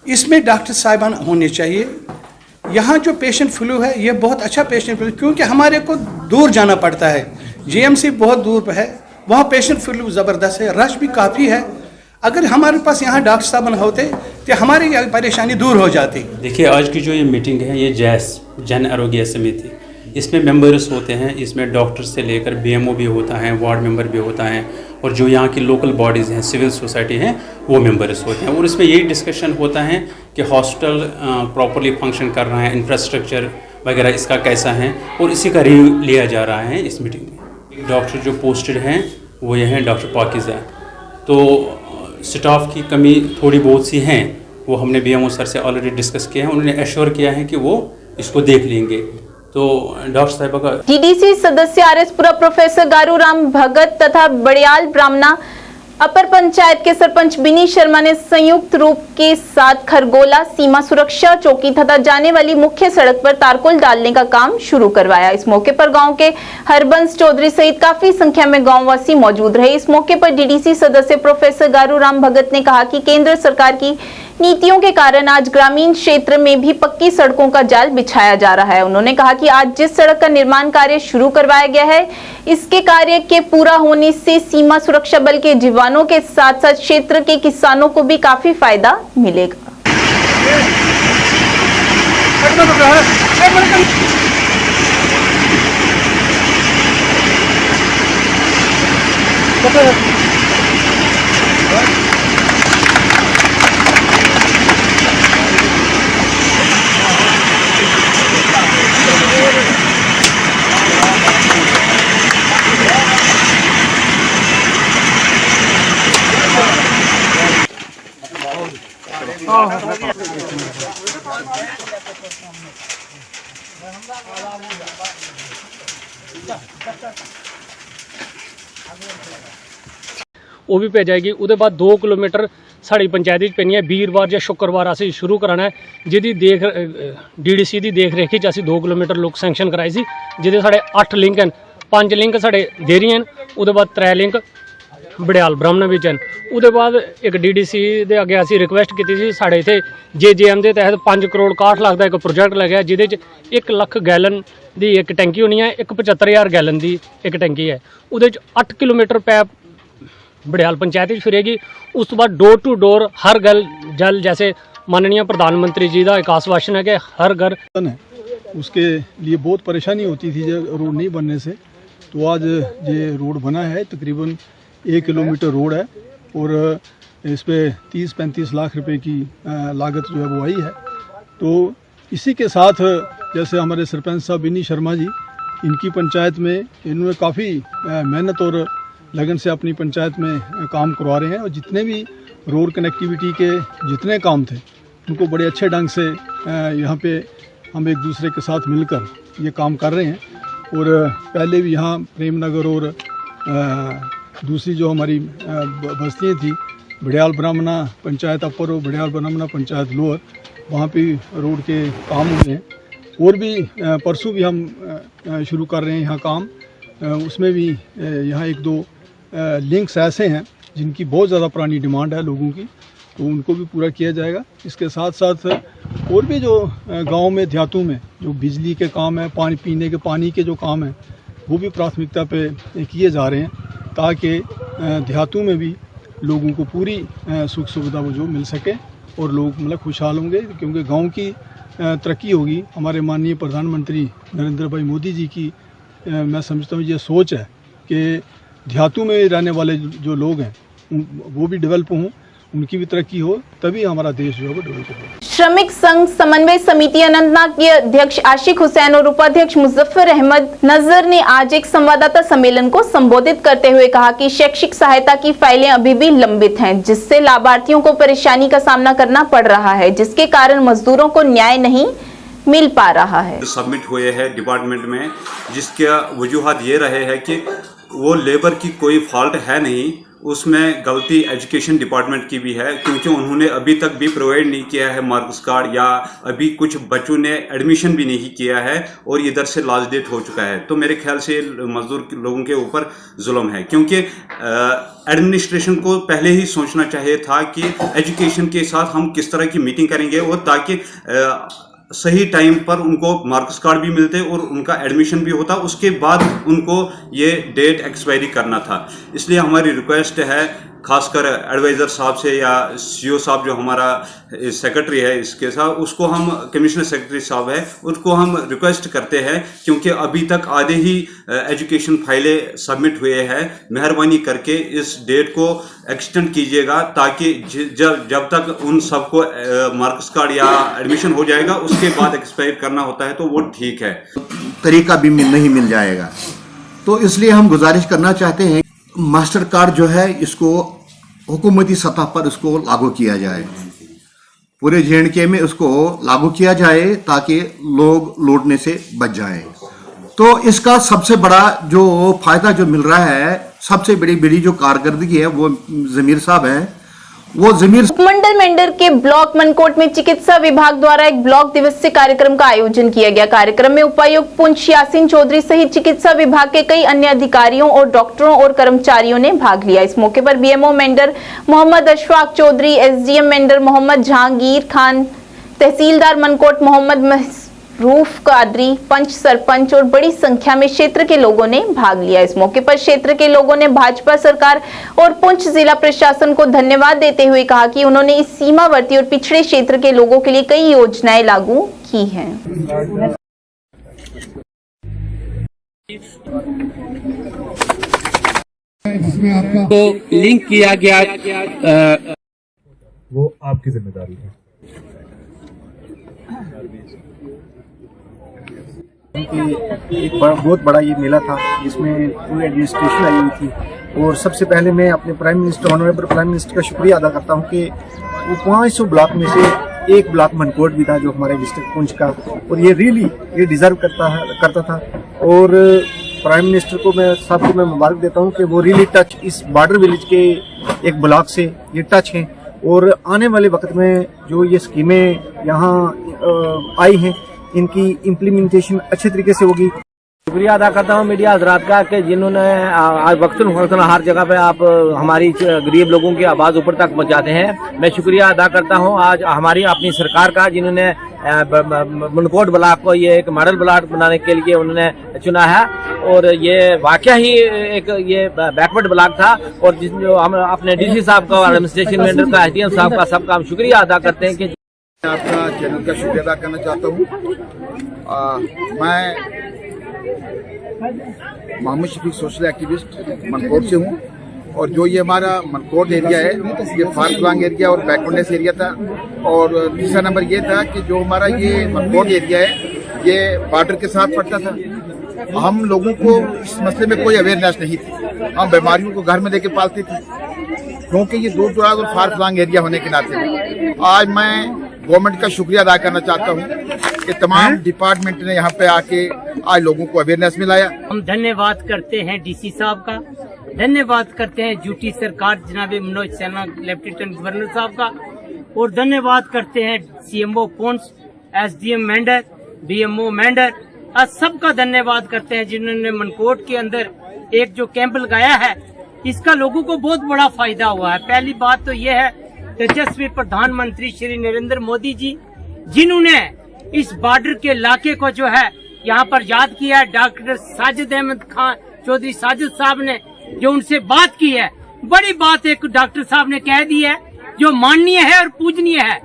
इसमें डॉक्टर साहिबान होने चाहिए। यहाँ जो पेशेंट फ्लू है ये बहुत अच्छा पेशेंट फ्लू, क्योंकि हमारे को दूर जाना पड़ता है, जेएमसी बहुत दूर पर है, वहाँ पेशेंट फ्लू ज़बरदस्त है, रश भी काफ़ी है। अगर हमारे पास यहाँ डॉक्टर साहब होते तो हमारी परेशानी दूर हो जाती। देखिए, आज की जो ये मीटिंग है ये जन आरोग्य समिति, इसमें मेंबर्स होते हैं, इसमें डॉक्टर से लेकर बीएमओ भी होता है, वार्ड मेंबर भी होता है, और जो यहाँ की लोकल बॉडीज़ हैं, सिविल सोसाइटी हैं, वो मेंबर्स होते हैं। और इसमें यही डिस्कशन होता है कि हॉस्पिटल प्रॉपरली फंक्शन कर रहा है, इंफ्रास्ट्रक्चर वगैरह इसका कैसा है, और इसी का रिव्यू लिया जा रहा है इस मीटिंग में। डॉक्टर जो पोस्टेड हैं वो ये हैं डॉक्टर पाकिज़ा। तो स्टाफ की कमी थोड़ी बहुत सी हैं, वो हमने बीएमओ सर से ऑलरेडी डिस्कस किया है, उन्होंने एश्योर किया है कि वो इसको देख लेंगे। तो डॉक्टर साहिबा का टीडीसी सदस्य आरएसपुरा प्रोफेसर गारूराम भगत तथा बड़ियाल ब्राह्मणा अपर पंचायत के सरपंच बिनी शर्मा ने संयुक्त रूप के साथ खरगोला सीमा सुरक्षा चौकी तथा जाने वाली मुख्य सड़क पर तारकोल डालने का काम शुरू करवाया। इस मौके पर गांव के हरबंस चौधरी सहित काफी संख्या में गांववासी मौजूद रहे। इस मौके पर डीडीसी सदस्य प्रोफेसर गारूराम भगत ने कहा कि केंद्र सरकार की नीतियों के कारण आज ग्रामीण क्षेत्र में भी पक्की सड़कों का जाल बिछाया जा रहा है। उन्होंने कहा कि आज जिस सड़क का निर्माण कार्य शुरू करवाया गया है, इसके कार्य के पूरा होने से सीमा सुरक्षा बल के जवानों के साथ साथ क्षेत्र के किसानों को भी काफी फायदा मिलेगा। वो भी भेज जाएगी। उसके बाद 2 किलोमीटर साड़ी पंचायत पैनी है, वीरवार या शुक्रवार असी शुरू कराना है, जिहदी देख डीडीसी की देख रेख असी 2 किलोमीटर लोग सैंक्शन कराई सी, जिहदे साढ़े 8 लिंक हैं, 5 लिंक साढ़े देरी हैं, उसके बाद 3 लिंक बड़ियाल ब्राह्मण विच हैं। उसके बाद एक डीडीसी दे अगे असी रिक्वेस्ट की सी, साढ़े इत्थे जेजेएम के तहत 5 करोड़ 61 लाख का एक प्रोजैक्ट लग्या, जिहदे 1 लाख गैलन की एक टैंकी होनी है, एक 75,000 गैलन की एक टैंकी है। उहदे 8 किलोमीटर पैप बड़ियाल पंचायत फिरेगी। उस तो बाद डोर टू डोर हर घर जल, जैसे माननीय प्रधानमंत्री जी का एक आश्वासन है कि हर घर है, उसके लिए बहुत परेशानी होती थी जब रोड नहीं बनने से। तो आज ये रोड बना है, तकरीबन 1 किलोमीटर रोड है और इस पर 30-35 लाख रुपए की लागत जो है वो आई है। तो इसी के साथ जैसे हमारे सरपंच साहब बिनी शर्मा जी, इनकी पंचायत में इन्होंने काफ़ी मेहनत और लगन से अपनी पंचायत में काम करवा रहे हैं। और जितने भी रोड कनेक्टिविटी के जितने काम थे उनको बड़े अच्छे ढंग से यहाँ पे हम एक दूसरे के साथ मिलकर ये काम कर रहे हैं। और पहले भी यहाँ प्रेम नगर और दूसरी जो हमारी बस्तियाँ थी, बड़ियाल ब्राह्मणा पंचायत अपर और बड़ियाल ब्राह्मणा पंचायत लोअर, वहाँ पे रोड के काम हुए हैं। और भी परसों भी हम शुरू कर रहे हैं यहाँ काम। उसमें भी यहाँ एक दो लिंक्स ऐसे हैं जिनकी बहुत ज़्यादा पुरानी डिमांड है लोगों की, तो उनको भी पूरा किया जाएगा। इसके साथ साथ और भी जो गांव में देहातों में जो बिजली के काम है, पानी पीने के पानी के जो काम है, वो भी प्राथमिकता पे किए जा रहे हैं, ताकि देहातों में भी लोगों को पूरी सुख सुविधा वो जो मिल सके और लोग मतलब खुशहाल होंगे। क्योंकि गांव की तरक्की होगी। हमारे माननीय प्रधानमंत्री नरेंद्र भाई मोदी जी की मैं समझता हूँ ये सोच है कि देहातों में रहने वाले जो लोग हैं वो भी डेवलप हों, उनकी भी तरक्की हो, तभी हमारा देश जो है वो डेवलप हो। श्रमिक संघ समन्वय समिति अनंतनाग के अध्यक्ष आशिक हुसैन और उपाध्यक्ष मुजफ्फर अहमद नजर ने आज एक संवाददाता सम्मेलन को संबोधित करते हुए कहा कि शैक्षिक सहायता की फाइलें अभी भी लंबित हैं, जिससे लाभार्थियों को परेशानी का सामना करना पड़ रहा है, जिसके कारण मजदूरों को न्याय नहीं मिल पा रहा है। सबमिट हुए हैं डिपार्टमेंट में, जिसका वजूहत ये रहे है कि वो लेबर की कोई फॉल्ट है नहीं, उसमें गलती एजुकेशन डिपार्टमेंट की भी है, क्योंकि उन्होंने अभी तक भी प्रोवाइड नहीं किया है मार्क्स कार्ड, या अभी कुछ बच्चों ने एडमिशन भी नहीं किया है और इधर से लास्ट डेट हो चुका है। तो मेरे ख्याल से मजदूर लोगों के ऊपर जुल्म है, क्योंकि एडमिनिस्ट्रेशन को पहले ही सोचना चाहिए था कि एजुकेशन के साथ हम किस तरह की मीटिंग करेंगे, और ताकि सही टाइम पर उनको मार्क्स कार्ड भी मिलते और उनका एडमिशन भी होता, उसके बाद उनको ये डेट एक्सपायरी करना था। इसलिए हमारी रिक्वेस्ट है खासकर एडवाइज़र साहब से या सीओ साहब जो हमारा सेक्रेटरी है इसके साथ, उसको हम कमिश्नर सेक्रेटरी साहब है उसको हम रिक्वेस्ट करते हैं, क्योंकि अभी तक आधे ही एजुकेशन फाइलें सबमिट हुए हैं। मेहरबानी करके इस डेट को एक्सटेंड कीजिएगा, ताकि जब तक उन सबको मार्क्स कार्ड या एडमिशन हो जाएगा उसके बाद एक्सपायर करना होता है तो वो ठीक है, तरीका भी नहीं मिल जाएगा। तो इसलिए हम गुजारिश करना चाहते हैं मास्टर कार्ड जो है इसको हुकूमती सतह पर इसको लागू किया जाए, पूरे J&K में उसको लागू किया जाए ताकि लोग लौटने से बच जाएं। तो इसका सबसे बड़ा जो फायदा जो मिल रहा है, सबसे बड़ी जो कारकर्दगी है वो जमीर साहब हैं। वो जमीर उपमंडल मेंढर के ब्लॉक मनकोट में चिकित्सा विभाग द्वारा एक ब्लॉक दिवसीय कार्यक्रम का आयोजन किया गया। कार्यक्रम में उपायुक्त पुंछ यासीन चौधरी सहित चिकित्सा विभाग के कई अन्य अधिकारियों और डॉक्टरों और कर्मचारियों ने भाग लिया। इस मौके पर बीएमओ मेंढर मोहम्मद अशफाक चौधरी, एसडीएम मेंढर मोहम्मद जहांगीर खान, तहसीलदार मनकोट मोहम्मद रूफ कादरी, पंच सरपंच और बड़ी संख्या में क्षेत्र के लोगों ने भाग लिया। इस मौके पर क्षेत्र के लोगों ने भाजपा सरकार और पुंछ जिला प्रशासन को धन्यवाद देते हुए कहा कि उन्होंने इस सीमावर्ती और पिछड़े क्षेत्र के लोगों के लिए कई योजनाएं लागू की हैं। तो लिंक किया गया वो आपकी जिम्मेदारी है। एक बहुत बड़ा ये मेला था जिसमें पूरी एडमिनिस्ट्रेशन आई हुई थी, और सबसे पहले मैं अपने prime minister honourable prime minister का शुक्रिया अदा करता हूँ कि वो 500 ब्लॉक में से एक ब्लॉक मनकोट भी था जो हमारे डिस्ट्रिक्ट पुंछ का, और ये रियली ये डिजर्व करता था। और प्राइम मिनिस्टर को मैं सबको मैं मुबारक देता हूँ कि वो रियली टच इस बॉर्डर विलेज के एक ब्लॉक से ये टच हैं, और आने वाले वक्त में जो ये स्कीमें यहाँ आई हैं इनकी इम्प्लीमेंटेशन अच्छे तरीके से होगी। शुक्रिया अदा करता हूँ मीडिया हजरात का कि जिन्होंने आज वक्तन हर जगह पे आप हमारी गरीब लोगों की आवाज़ ऊपर तक पहुँचाते हैं। मैं शुक्रिया अदा करता हूँ आज हमारी अपनी सरकार का, जिन्होंने मनकोट ब्लॉक को ये एक मॉडल ब्लॉक बनाने के लिए उन्होंने चुना है, और ये वाकया ही एक ये बैकवर्ड ब्लॉक था। और जो हम अपने डीसी साहब का, एडमिनिस्ट्रेशन मेंबर का, एसडीएम साहब का, सबका हम शुक्रिया अदा करते हैं कि आपका चैनल का शुक्रिया अदा करना चाहता हूँ। मैं मोहम्मद शफीक सोशल एक्टिविस्ट मनकोट से हूँ, और जो ये हमारा मनकोट एरिया है ये फार फ्लंग एरिया और बैकवर्डनेस एरिया था। और तीसरा नंबर ये था कि जो हमारा ये मनकोट एरिया है ये बॉर्डर के साथ पड़ता था, हम लोगों को इस मसले में कोई अवेयरनेस नहीं थी। हम बीमारियों को घर में लेके पालते थे, क्योंकि ये दूर दराज और फार फ्लांग एरिया होने के नाते आज मैं गवर्नमेंट का शुक्रिया अदा करना चाहता हूँ कि तमाम डिपार्टमेंट ने यहाँ पे आके आज लोगों को अवेयरनेस मिलाया। हम धन्यवाद करते हैं डीसी साहब का, धन्यवाद करते हैं यूटी सरकार जनाब मनोज सिन्हा लेफ्टिनेंट गवर्नर साहब का, और धन्यवाद करते हैं CMO Poonch, SDM Mendhar, BMO Mendhar, सबका धन्यवाद करते हैं जिन्होंने मनकोट के अंदर एक जो कैंप लगाया है, इसका लोगों को बहुत बड़ा फायदा हुआ है। पहली बात तो यह है तेजस्वी प्रधानमंत्री श्री नरेंद्र मोदी जी, जिन्होंने इस बॉर्डर के इलाके को जो है यहाँ पर याद किया है। डॉक्टर साजिद अहमद खान चौधरी साजिद साहब ने जो उनसे बात की है, बड़ी बात एक डॉक्टर साहब ने कह दी है जो माननीय है और पूजनीय है।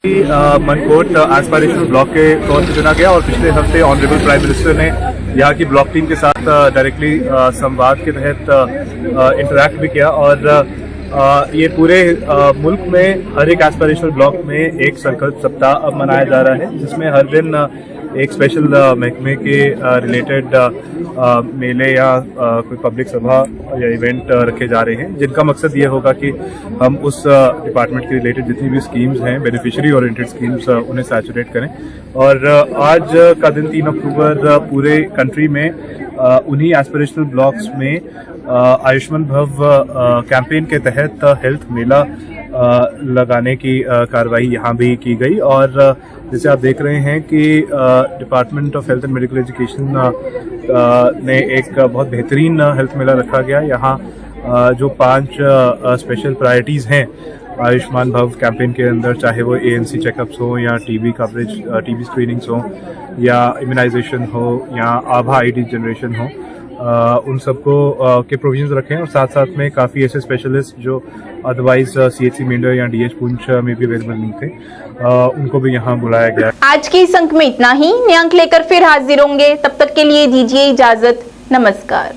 मनकोट एस्पायरेशनल ब्लॉक के तौर पर चुना गया और पिछले हफ्ते ऑनरेबल प्राइम मिनिस्टर ने यहाँ की ब्लॉक टीम के साथ डायरेक्टली संवाद के तहत इंटरैक्ट भी किया और ये पूरे मुल्क में हर एक एस्पायरेशनल ब्लॉक में एक संकल्प सप्ताह अब मनाया जा रहा है, जिसमें हर दिन एक स्पेशल महकमे के रिलेटेड मेले या कोई पब्लिक सभा या इवेंट रखे जा रहे हैं, जिनका मकसद ये होगा कि हम उस डिपार्टमेंट के रिलेटेड जितनी भी स्कीम्स हैं, बेनिफिशियरी ओरिएंटेड स्कीम्स, उन्हें सैचुरेट करें। और आज का दिन 3 अक्टूबर पूरे कंट्री में उन्हीं एस्पिरेशनल ब्लॉक्स में आयुष्मान भव कैंपेन के तहत हेल्थ मेला लगाने की कार्रवाई यहाँ भी की गई। और जैसे आप देख रहे हैं कि department of health and medical education ने एक बहुत बेहतरीन हेल्थ मेला रखा गया। यहाँ जो 5 स्पेशल प्रायोरिटीज़ हैं आयुष्मान भव कैंपेन के अंदर, चाहे वो ANC चेकअप्स हो या टीबी कवरेज, टीबी स्क्रीनिंग्स हो या इम्यूनाइजेशन हो या आभा आईडी जनरेशन हो, उन सबको के प्रोविजंस रखे हैं। और साथ साथ में काफ़ी ऐसे स्पेशलिस्ट जो अदरवाइज CHC मेंढर या DH पुंछ में भी अवेलेबल नहीं थे, उनको भी यहाँ बुलाया गया। आज के इस अंक में इतना ही। नए अंक लेकर फिर हाजिर होंगे, तब तक के लिए दीजिए इजाजत। नमस्कार।